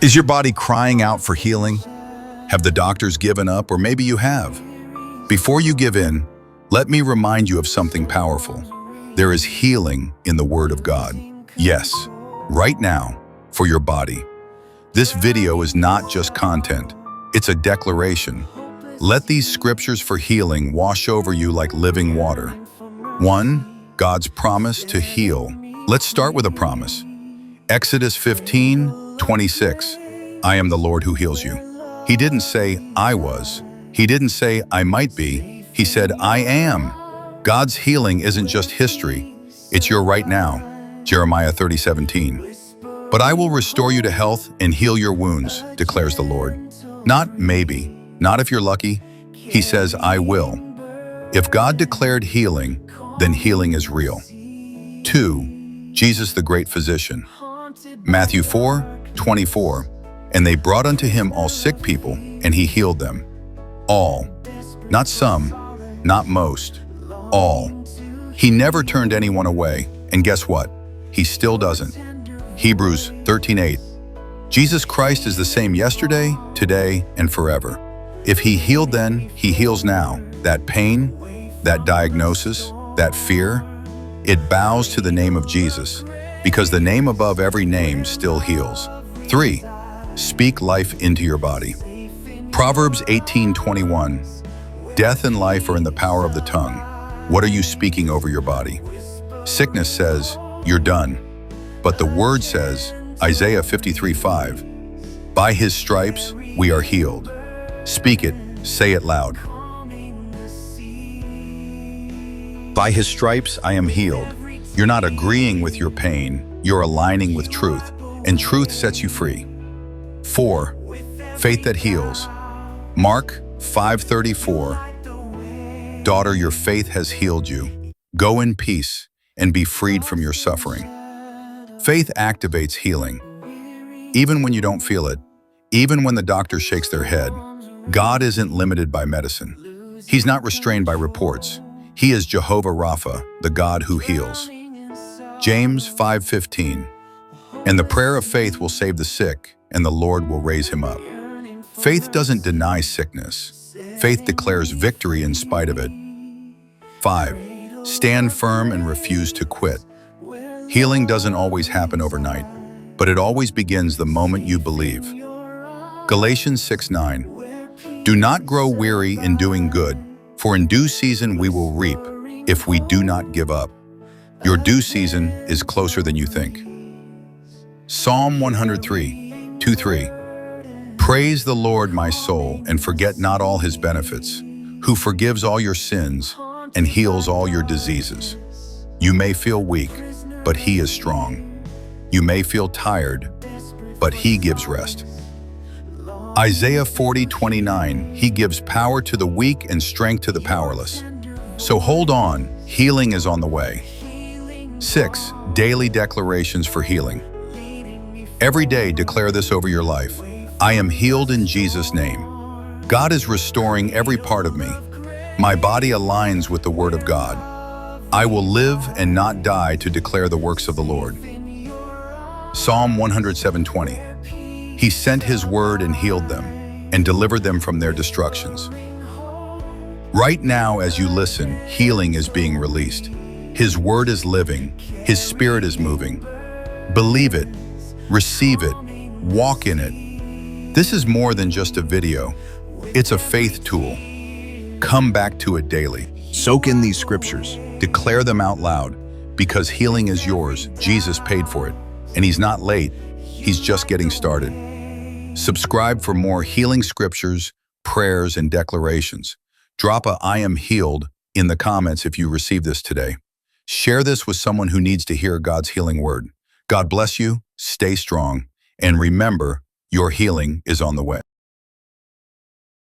Is your body crying out for healing? Have the doctors given up, or maybe you have? Before you give in, let me remind you of something powerful. There is healing in the Word of God. Yes, right now, for your body. This video is not just content, it's a declaration. Let these scriptures for healing wash over you like living water. 1. God's promise to heal. Let's start with a promise. Exodus 15:26. I am the Lord who heals you. He didn't say, I was. He didn't say, I might be. He said, I am. God's healing isn't just history. It's your right now. Jeremiah 30:17. But I will restore you to health and heal your wounds, declares the Lord. Not maybe, not if you're lucky. He says, I will. If God declared healing, then healing is real. 2. Jesus the great physician. Matthew 4:24. And they brought unto him all sick people, and he healed them. All. Not some, not most. All. He never turned anyone away, and guess what? He still doesn't. Hebrews 13:8. Jesus Christ is the same yesterday, today, and forever. If he healed then, he heals now. That pain, that diagnosis, that fear, it bows to the name of Jesus, because the name above every name still heals. 3. Speak life into your body. Proverbs 18:21. Death and life are in the power of the tongue. What are you speaking over your body? Sickness says, you're done. But the word says, Isaiah 53:5. By his stripes, we are healed. Speak it, say it loud. By his stripes, I am healed. You're not agreeing with your pain, you're aligning with truth, and truth sets you free. 4. Faith that heals. Mark 5:34. Daughter, your faith has healed you. Go in peace and be freed from your suffering. Faith activates healing. Even when you don't feel it, even when the doctor shakes their head, God isn't limited by medicine. He's not restrained by reports. He is Jehovah Rapha, the God who heals. James 5:15. And the prayer of faith will save the sick, and the Lord will raise him up. Faith doesn't deny sickness. Faith declares victory in spite of it. 5. Stand firm and refuse to quit. Healing doesn't always happen overnight, but it always begins the moment you believe. Galatians 6:9. Do not grow weary in doing good, for in due season we will reap, if we do not give up. Your due season is closer than you think. Psalm 103:2-3. Praise the Lord, my soul, and forget not all his benefits, who forgives all your sins and heals all your diseases. You may feel weak, but he is strong. You may feel tired, but he gives rest. Isaiah 40:29. He gives power to the weak and strength to the powerless. So hold on, healing is on the way. 6. Daily declarations for healing. Every day, declare this over your life. I am healed in Jesus' name. God is restoring every part of me. My body aligns with the Word of God. I will live and not die to declare the works of the Lord. Psalm 107:20. He sent his word and healed them, and delivered them from their destructions. Right now, as you listen, healing is being released. His word is living. His spirit is moving. Believe it. Receive it. Walk in it. This is more than just a video. It's a faith tool. Come back to it daily. Soak in these scriptures. Declare them out loud, because healing is yours. Jesus paid for it, and he's not late. He's just getting started. Subscribe for more healing scriptures, prayers, and declarations. Drop a I am healed in the comments if you receive this today. Share this with someone who needs to hear God's healing word. God bless you, stay strong, and remember, your healing is on the way.